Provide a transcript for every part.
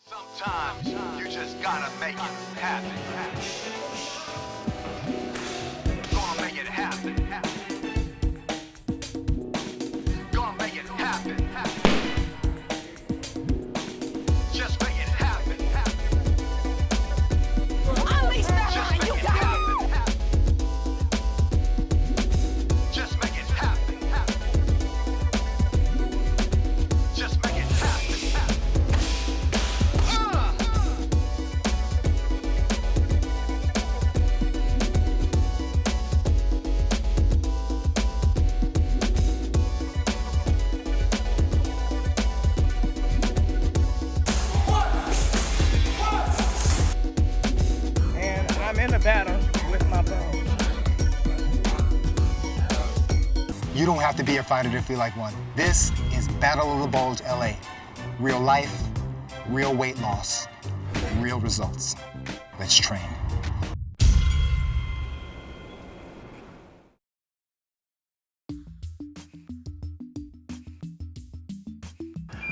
Sometimes you just gotta make it happen. Gonna make it happen. Gonna make it happen. Just make it happen. Unleash that line, you got it. Just make it happen. Just make it happen. In a battle with my bro. You don't have to be a fighter to feel like one. This is Battle of the Bulge, LA. Real life, real weight loss, real results. Let's train.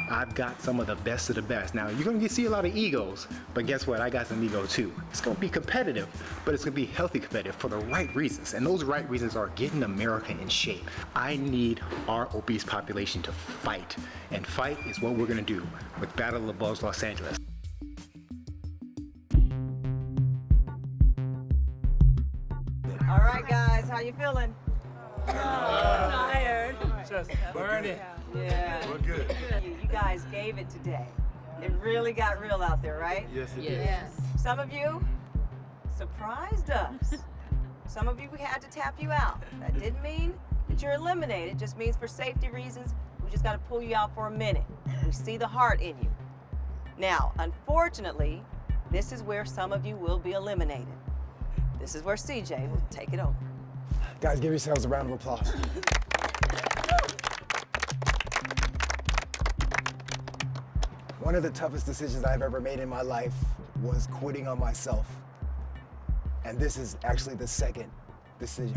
I've got some of the best of the best. Now, you're gonna see a lot of egos, but guess what? I got some ego too. It's gonna be competitive, but it's gonna be healthy competitive for the right reasons. And those right reasons are getting America in shape. I need our obese population to fight. And fight is what we're gonna do with Battle of the Bulge Los Angeles. All right, guys, how you feeling? Tired. Just burning. Yeah. We're good. You guys gave it today. It really got real out there, right? Yes, it did. Yes. Some of you surprised us. Some of you, we had to tap you out. That didn't mean that you're eliminated. It just means for safety reasons, we just got to pull you out for a minute. We see the heart in you. Now, unfortunately, this is where some of you will be eliminated. This is where CJ will take it over. Guys, give yourselves a round of applause. One of the toughest decisions I've ever made in my life was quitting on myself. And this is actually the second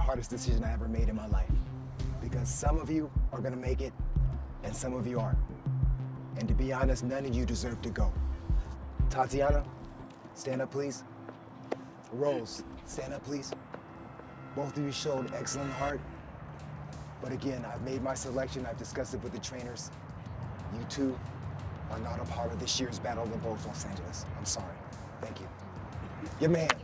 hardest decision I ever made in my life. Because some of you are gonna make it, and some of you aren't. And to be honest, none of you deserve to go. Tatiana, stand up, please. Rose, stand up, please. Both of you showed excellent heart. But again, I've made my selection. I've discussed it with the trainers. You two are not a part of this year's Battle of the Bulge Los Angeles. I'm sorry. Thank you. Give me a hand.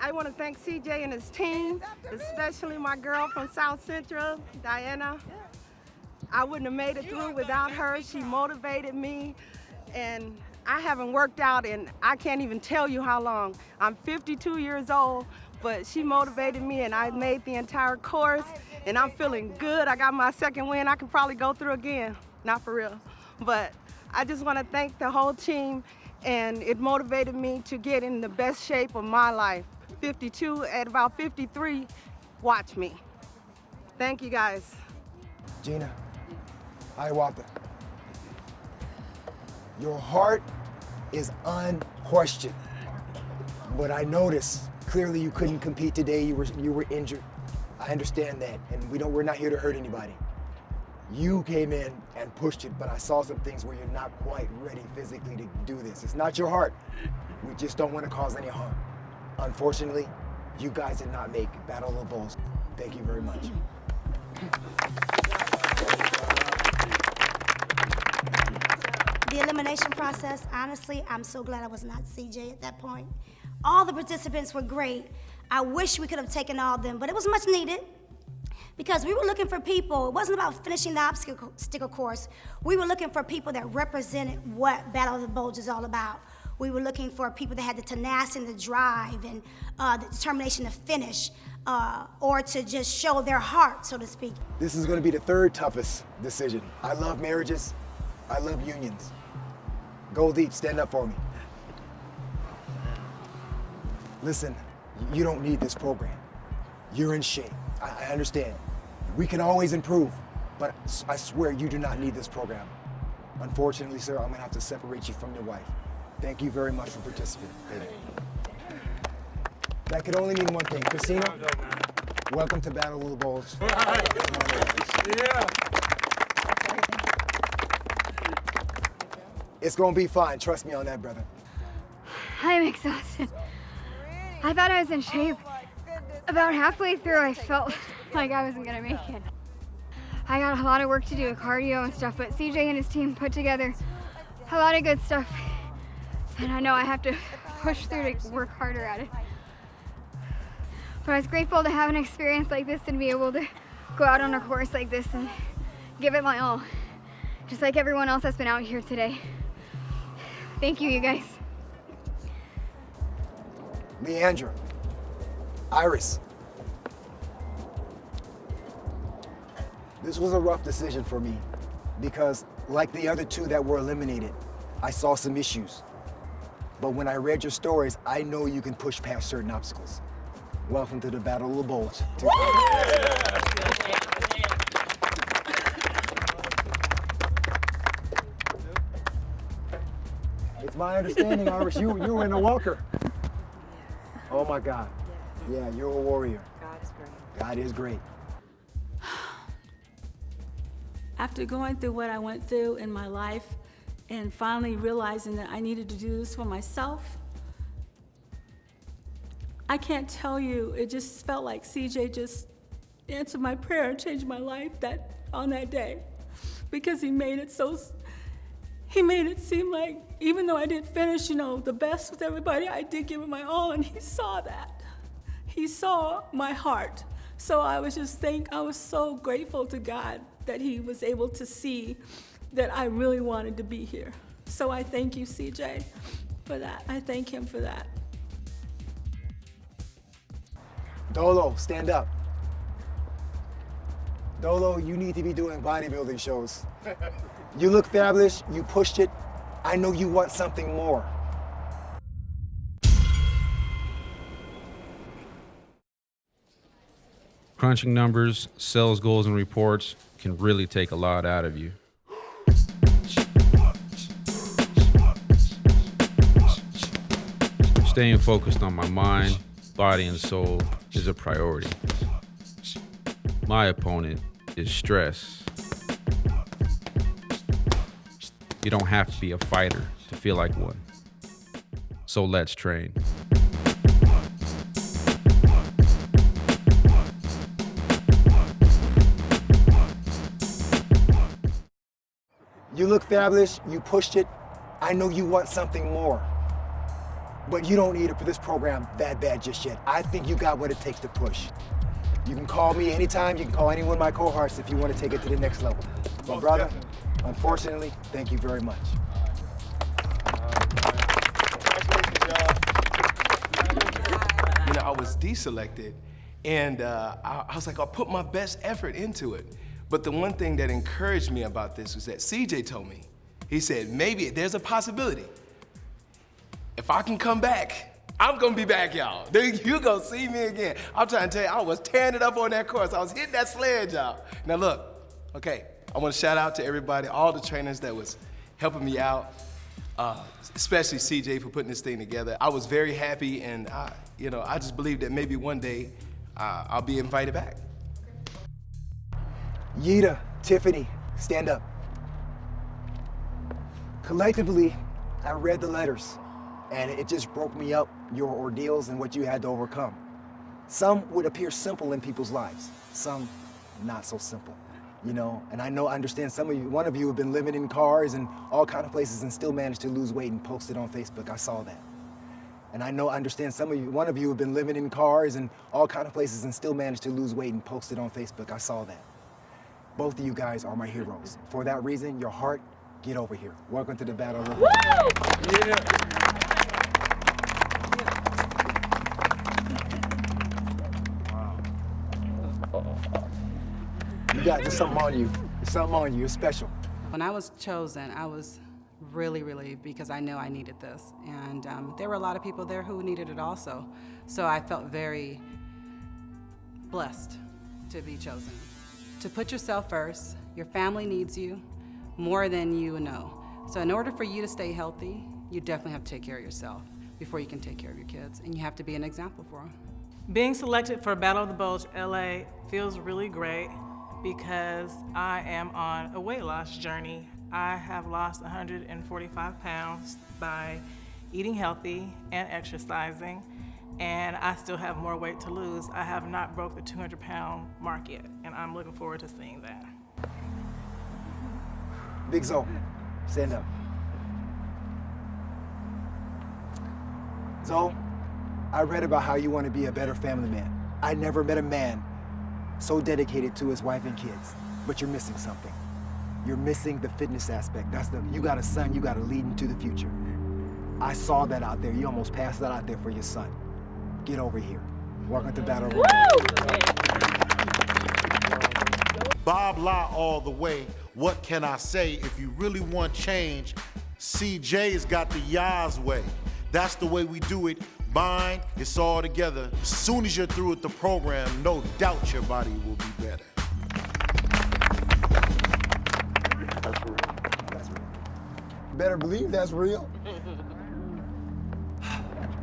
I want to thank CJ and his team, especially my girl from South Central, Diana. I wouldn't have made it through without her. She motivated me, and I haven't worked out in, I can't even tell you how long. I'm 52 years old, but she motivated me, and I made the entire course, and I'm feeling good. I got my second win. I can probably go through again, not for real. But I just want to thank the whole team, and it motivated me to get in the best shape of my life. 52, at about 53, watch me. Thank you, guys. Gina, Hiawatha. Your heart is unquestioned. But I noticed clearly you couldn't compete today. You were injured. I understand that, and we're not here to hurt anybody. You came in and pushed it, but I saw some things where you're not quite ready physically to do this. It's not your heart. We just don't want to cause any harm. Unfortunately, you guys did not make Battle of the Bulge. Thank you very much. The elimination process, honestly, I'm so glad I was not CJ at that point. All the participants were great. I wish we could have taken all of them, but it was much needed because we were looking for people. It wasn't about finishing the obstacle course. We were looking for people that represented what Battle of the Bulge is all about. We were looking for people that had the tenacity and the drive and the determination to finish or to just show their heart, so to speak. This is going to be the third toughest decision. I love marriages. I love unions. Gold stand up for me. Listen, you don't need this program. You're in shape. I understand. We can always improve, but I swear you do not need this program. Unfortunately, sir, I'm gonna have to separate you from your wife. Thank you very much for participating. That could only mean one thing. Christina, Welcome to Battle of the Bulge. Yeah. It's gonna be fine. Trust me on that, brother. I'm exhausted. I thought I was in shape. About halfway through, I felt like I wasn't gonna make it. I got a lot of work to do with cardio and stuff, but CJ and his team put together a lot of good stuff. And I know I have to push through to work harder at it. But I was grateful to have an experience like this and be able to go out on a course like this and give it my all. Just like everyone else that's been out here today. Thank you, you guys. Leandra, Iris. This was a rough decision for me because, like the other two that were eliminated, I saw some issues. But when I read your stories, I know you can push past certain obstacles. Welcome to the Battle of the Bulge. It's my understanding, Iris, you were in a walker. Oh my God. Yeah, you're a warrior. God is great. God is great. After going through what I went through in my life and finally realizing that I needed to do this for myself, I can't tell you, it just felt like CJ just answered my prayer and changed my life on that day. Because he made it seem like, even though I didn't finish, the best with everybody, I did give it my all, and he saw that. He saw my heart. So I was so grateful to God that he was able to see that I really wanted to be here. So I thank you, CJ, for that. I thank him for that. Dolo, stand up. Dolo, you need to be doing bodybuilding shows. You look fabulous, you pushed it. I know you want something more. Crunching numbers, sales goals, and reports can really take a lot out of you. Staying focused on my mind, body, and soul is a priority. My opponent is stress. You don't have to be a fighter to feel like one. So let's train. You look fabulous, you pushed it. I know you want something more. But you don't need it for this program that bad just yet. I think you got what it takes to push. You can call me anytime, you can call any one of my cohorts if you want to take it to the next level. But brother, unfortunately, thank you very much. I was deselected, and I was like, I'll put my best effort into it. But the one thing that encouraged me about this was that CJ told me, he said, maybe there's a possibility. If I can come back, I'm gonna be back, y'all. You gonna see me again. I'm trying to tell you, I was tearing it up on that course. I was hitting that sledge, y'all. Now look, okay, I wanna shout out to everybody, all the trainers that was helping me out, especially CJ for putting this thing together. I was very happy, and I just believe that maybe one day I'll be invited back. Yida, Tiffany, stand up. Collectively, I read the letters, and it just broke me up, your ordeals and what you had to overcome. Some would appear simple in people's lives, some not so simple, and I understand one of you have been living in cars and all kind of places and still managed to lose weight and post it on Facebook. I saw that. And I understand one of you have been living in cars and all kind of places and still managed to lose weight and post it on Facebook. I saw that. Both of you guys are my heroes. For that reason, your heart, get over here. Welcome to the Battle of the Bulge. You got there's something on you. There's something on you. You're special. When I was chosen, I was really relieved because I know I needed this. And there were a lot of people there who needed it also. So I felt very blessed to be chosen. To put yourself first, your family needs you more than you know. So in order for you to stay healthy, you definitely have to take care of yourself before you can take care of your kids. And you have to be an example for them. Being selected for Battle of the Bulge LA feels really great because I am on a weight loss journey. I have lost 145 pounds by eating healthy and exercising, and I still have more weight to lose. I have not broke the 200-pound mark yet, and I'm looking forward to seeing that. Big Zo, stand up. Zo, I read about how you want to be a better family man. I never met a man so dedicated to his wife and kids, but you're missing something. You're missing the fitness aspect. You got a son, you got to lead into the future. I saw that out there. You almost passed that out there for your son. Get over here. Welcome to Battle Royale. Bob La all the way. What can I say? If you really want change, CJ's got the Yah's way. That's the way we do it. Mine, it's all together. As soon as you're through with the program, no doubt your body will be better. That's real. That's real. Better believe that's real.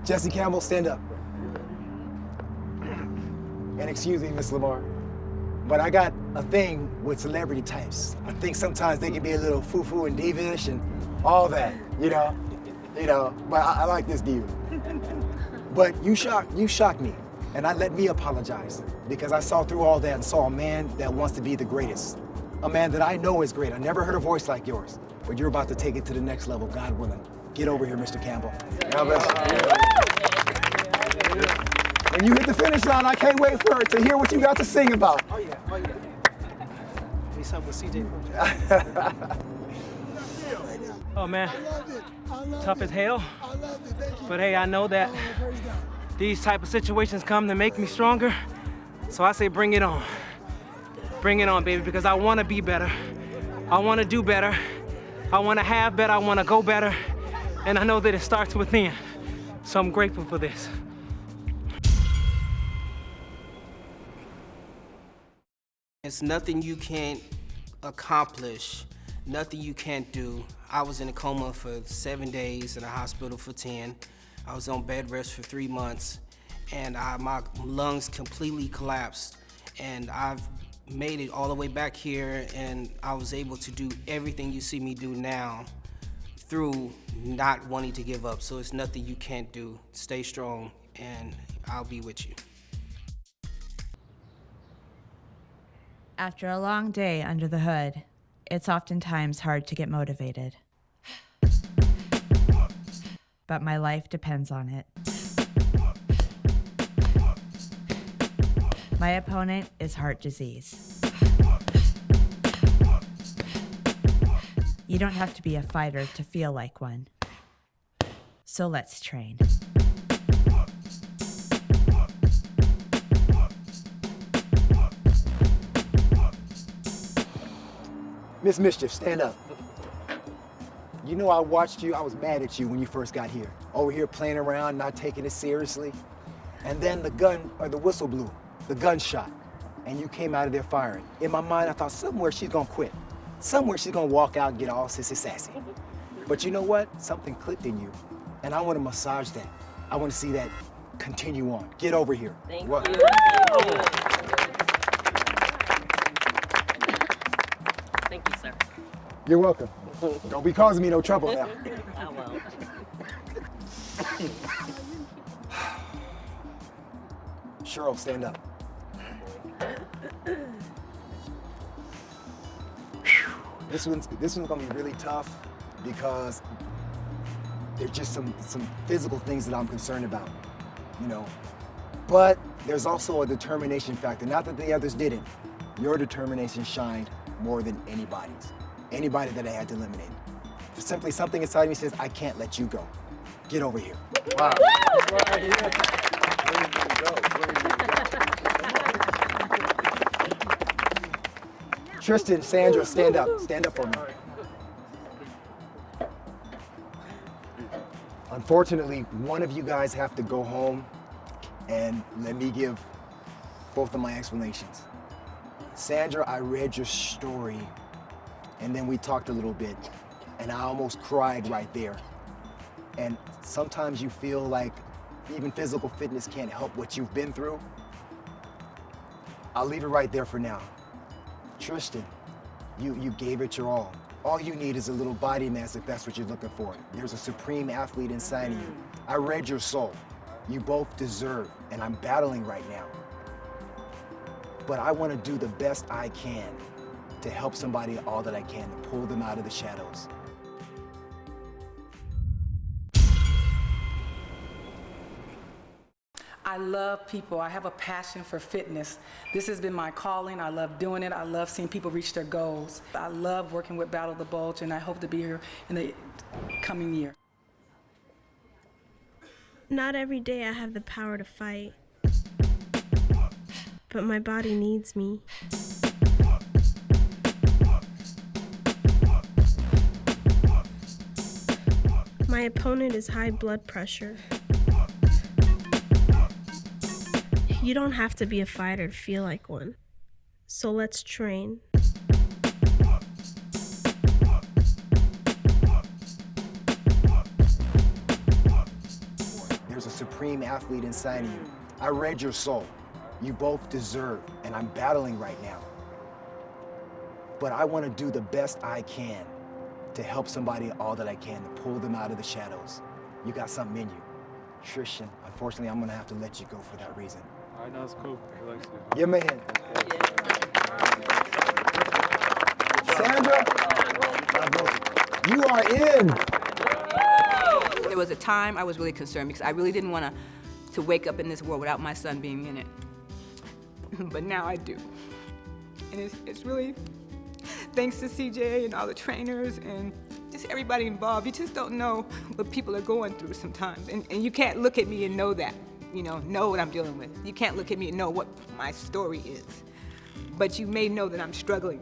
Jesse Campbell, stand up. And excuse me, Miss Lamar, but I got a thing with celebrity types. I think sometimes they can be a little foo-foo and divish and all that, you know, but I like this dude. But you shocked me, and let me apologize, because I saw through all that and saw a man that wants to be the greatest. A man that I know is great. I never heard a voice like yours, but you're about to take it to the next level, God willing. Get over here, Mr. Campbell. God bless you. When you hit the finish line, I can't wait to hear what you got to sing about. Oh yeah. Need something with CJ. Oh man, tough as hell. But hey, I know that these type of situations come to make me stronger. So I say bring it on. Bring it on, baby, because I want to be better. I want to do better. I want to have better. I want to go better. And I know that it starts within. So I'm grateful for this. It's nothing you can't accomplish, nothing you can't do. I was in a coma for 7 days, in a hospital for 10. I was on bed rest for 3 months, and my lungs completely collapsed. And I've made it all the way back here, and I was able to do everything you see me do now through not wanting to give up. So it's nothing you can't do. Stay strong, and I'll be with you. After a long day under the hood, it's oftentimes hard to get motivated. But my life depends on it. My opponent is heart disease. You don't have to be a fighter to feel like one. So let's train. Miss Mischief, stand up. You know I watched you, I was mad at you when you first got here. Over here playing around, not taking it seriously. And then the whistle blew, the gunshot, and you came out of there firing. In my mind, I thought somewhere she's gonna quit. Somewhere she's gonna walk out and get all sissy sassy. But you know what? Something clicked in you, and I wanna massage that. I wanna see that continue on. Get over here. Thank What? you. Thank you, sir. You're welcome. Don't be causing me no trouble now. I won't. Cheryl, stand up. This one's gonna be really tough because there's just some physical things that I'm concerned about, you know. But there's also a determination factor. Not that the others didn't. Your determination shined more than anybody's. Anybody that I had to eliminate. Simply something inside me says, I can't let you go. Get over here. Wow. Tristan, Sandra, stand up. Stand up for me. Unfortunately, one of you guys have to go home and let me give both of my explanations. Sandra, I read your story and then we talked a little bit and I almost cried right there. And sometimes you feel like even physical fitness can't help what you've been through, I'll leave it right there for now. Tristan, you gave it your all. All you need is a little body mass if that's what you're looking for. There's a supreme athlete inside of you. I read your soul. You both deserve, and I'm battling right now. But I want to do the best I can to help somebody all that I can, to pull them out of the shadows. I love people. I have a passion for fitness. This has been my calling. I love doing it. I love seeing people reach their goals. I love working with Battle of the Bulge, and I hope to be here in the coming year. Not every day I have the power to fight, but my body needs me. My opponent is high blood pressure. You don't have to be a fighter to feel like one. So let's train. There's a supreme athlete inside of you. I read your soul. You both deserve, and I'm battling right now. But I want to do the best I can to help somebody all that I can, to pull them out of the shadows. You got something in you. Tristan, unfortunately, I'm gonna have to let you go for that reason. I know it's cool. He likes it. Your man. Sandra, you are in. There was a time I was really concerned because I really didn't want to wake up in this world without my son being in it. But now I do. And it's really thanks to CJ and all the trainers and just everybody involved. You just don't know what people are going through sometimes. And you can't look at me and know that, know what I'm dealing with. You can't look at me and know what my story is. But you may know that I'm struggling.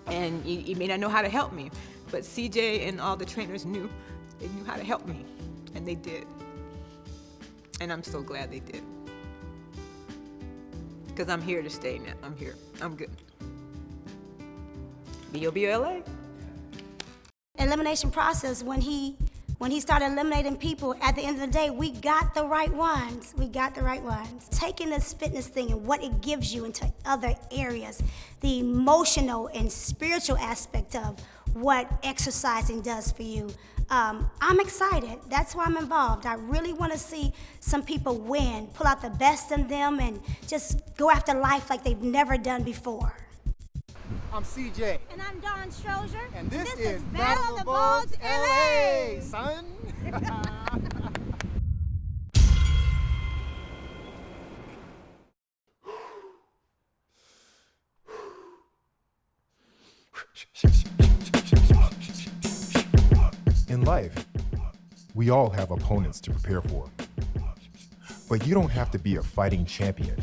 And you may not know how to help me. But CJ and all the trainers knew. They knew how to help me. And they did. And I'm so glad they did. Because I'm here to stay now. I'm here. I'm good. B-O-B-O-L-A. Elimination process, when he started eliminating people, at the end of the day, we got the right ones. We got the right ones. Taking this fitness thing and what it gives you into other areas, the emotional and spiritual aspect of what exercising does for you. I'm excited. That's why I'm involved. I really want to see some people win, pull out the best in them, and just go after life like they've never done before. I'm CJ. And I'm Dawn Strozier. And this is Battle of the Bulge LA, son. In life, we all have opponents to prepare for. But you don't have to be a fighting champion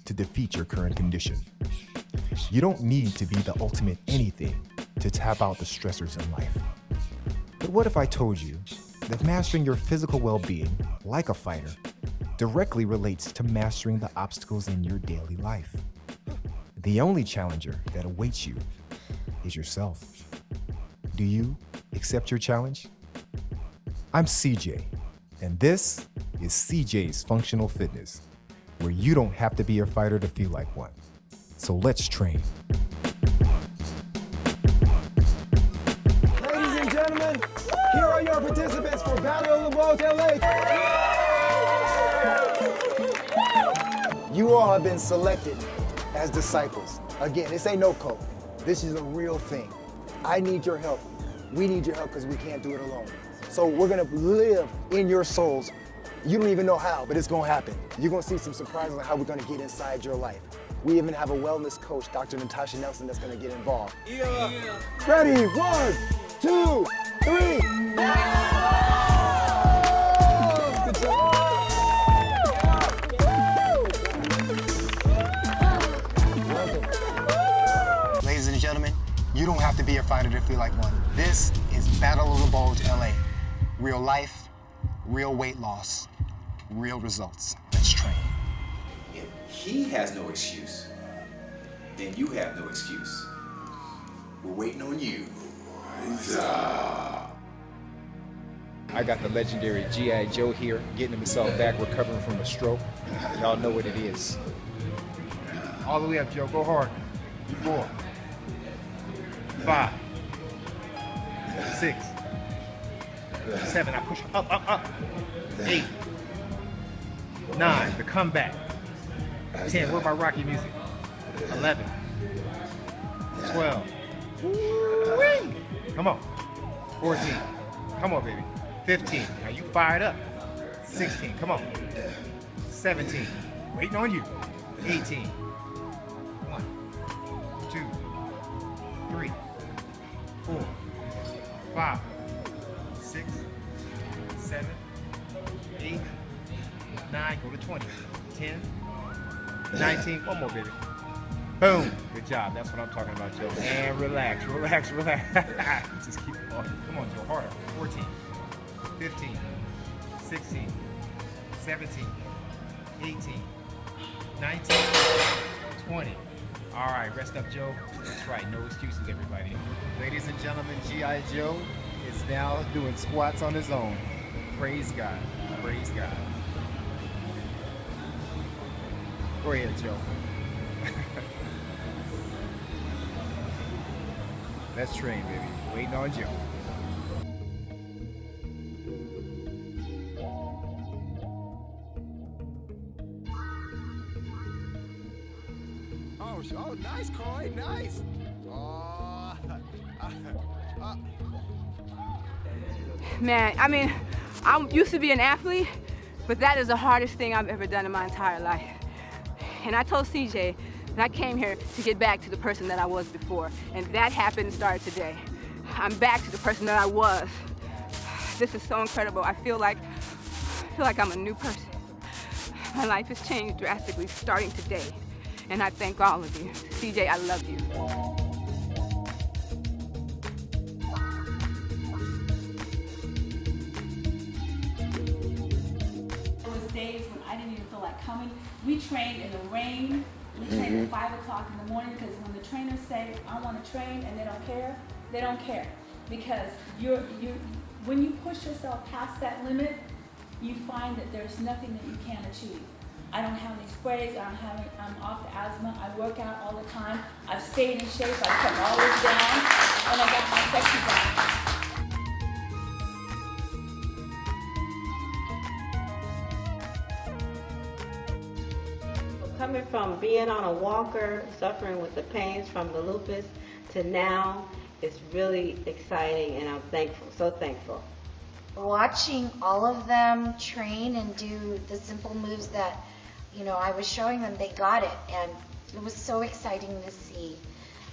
to defeat your current condition. You don't need to be the ultimate anything to tap out the stressors in life. But what if I told you that mastering your physical well-being, like a fighter, directly relates to mastering the obstacles in your daily life? The only challenger that awaits you is yourself. Do you accept your challenge? I'm CJ, and this is CJ's Functional Fitness, where you don't have to be a fighter to feel like one. So let's train. Ladies and gentlemen, here are your participants for Battle of the Bulge LA. You all have been selected as disciples. Again, this ain't no code. This is a real thing. I need your help. We need your help because we can't do it alone. So we're gonna live in your souls. You don't even know how, but it's gonna happen. You're gonna see some surprises on how we're gonna get inside your life. We even have a wellness coach, Dr. Natasha Nelson, that's gonna get involved. Yeah. Ready, 1, 2, 3. Good job. Ladies and gentlemen, you don't have to be a fighter to feel like one. This is Battle of the Bulge LA. Real life, real weight loss, real results. Let's train. If he has no excuse, then you have no excuse. We're waiting on you. I got the legendary G.I. Joe here, getting himself back, recovering from a stroke. Y'all know what it is. All the way up, Joe. Go hard. 4, 5, 6, 7. I push up. 8, 9. The comeback. 10. Where my Rocky music? 11, 12. Woo-wee. Come on. 14. Come on, baby. 15. Now you fired up. 16. Come on. 17. Waiting on you. 18. 1, 2, 3, 4, 5, 6, 7, 8, 9. Go to 20. 10, 19. One more, baby. Boom. Good job. That's what I'm talking about, Joe. And relax. Just keep it on. Come on, Joe. Harder. 14, 15, 16, 17, 18, 19, 20. All right, rest up, Joe. That's right. No excuses, everybody. Ladies and gentlemen, G.I. Joe is now doing squats on his own. Praise God. Praise God. Go ahead, Joe. Let's train, baby. Waiting on Joe. Oh, nice, Coy, nice. Man, I mean, I'm used to be an athlete, but that is the hardest thing I've ever done in my entire life. And I told CJ that I came here to get back to the person that I was before, and that happened and started today. I'm back to the person that I was. This is so incredible. I feel like I'm a new person. My life has changed drastically starting today, and I thank all of you. CJ, I love you. There was days when I didn't even feel like coming. We trained in the rain. We trained at 5 o'clock in the morning because when the trainers say, I want to train, and they don't care. Because when you push yourself past that limit, you find that there's nothing that you can't achieve. I don't have any sprays, I'm off the asthma, I work out all the time, I've stayed in shape, I've kept all this down, and I got my sexy body. Coming from being on a walker, suffering with the pains from the lupus, to now, it's really exciting, and I'm thankful, so thankful. Watching all of them train and do the simple moves that, I was showing them, they got it, and it was so exciting to see.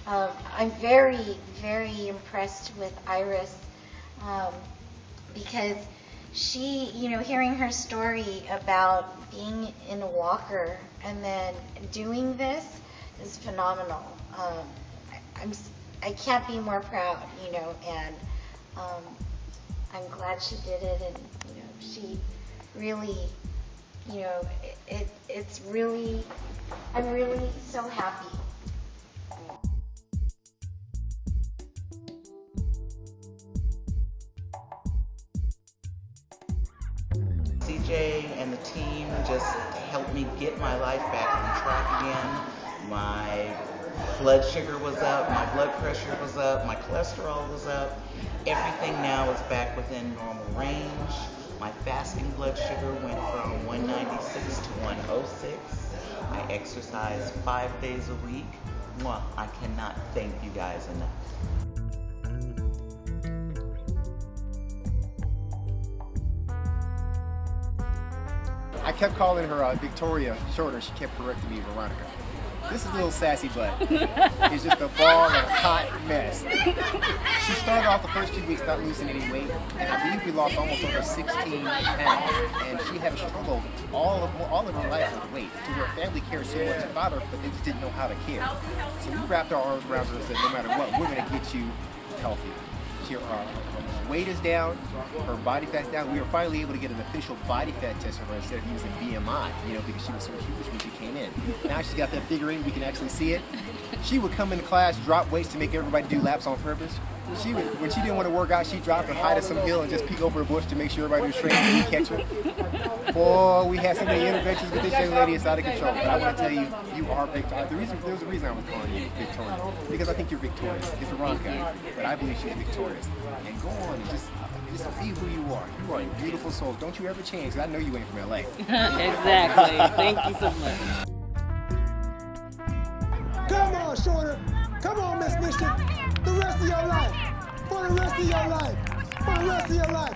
I'm very, very impressed with Iris because she, hearing her story about being in a walker and then doing this is phenomenal. I can't be more proud, and I'm glad she did it, and she really, it's really, I'm really so happy. CJ and the team just helped me get my life back on track again. My blood sugar was up, my blood pressure was up, my cholesterol was up. Everything now is back within normal range. My fasting blood sugar went from 196 to 106. I exercise 5 days a week. Mwah, I cannot thank you guys enough. I kept calling her Victoria shorter. She kept correcting me, Veronica. This is a little sassy butt. It's just a ball and a hot mess. She started off the first few weeks not losing any weight, and I believe we lost almost over 16 pounds. And she had a struggle all of her life with weight, to where family cared so much about her, but they just didn't know how to care. So we wrapped our arms around her and said, no matter what, we're going to get you healthy. Her weight is down, her body fat's down. We were finally able to get an official body fat test of her instead of using BMI, because she was so huge when she came in. Now she's got that figure eight, we can actually see it. She would come into class, drop weights to make everybody do laps on purpose. when she didn't want to work out, she dropped and hide at some hill and just peek over a bush to make sure everybody was straight and we catch her. Boy, we had so many interventions with this young lady, it's out of control. But I want to tell you, you are victorious. There's a reason I was calling you Victoria, because I think you're victorious. It's the wrong guy, but I believe she's victorious. And go on and just be who you are. You are a beautiful soul. Don't you ever change, 'cause I know you ain't from LA. Exactly. Thank you so much. Come on, Shorter. Come on, Miss Mission. The rest of your life. For the rest of your life. For the rest of your life.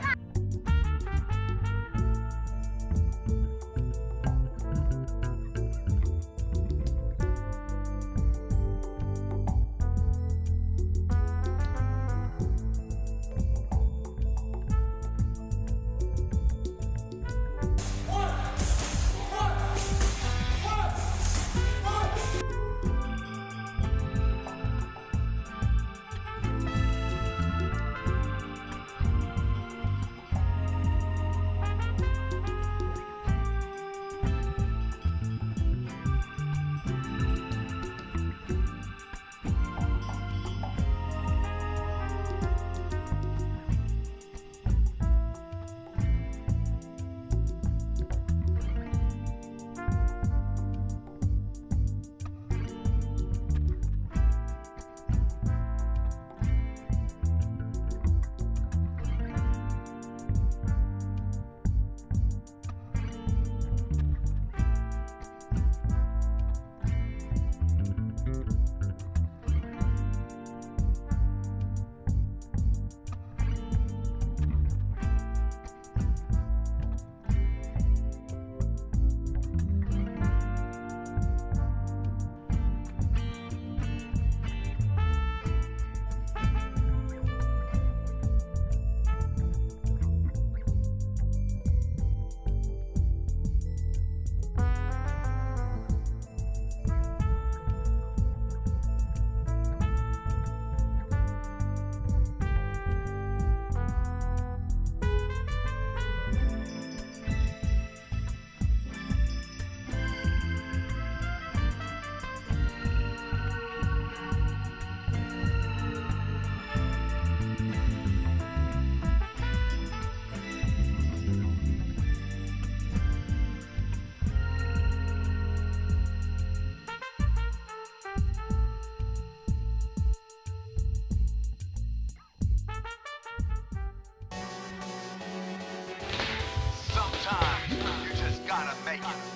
Sometimes you just gotta make it.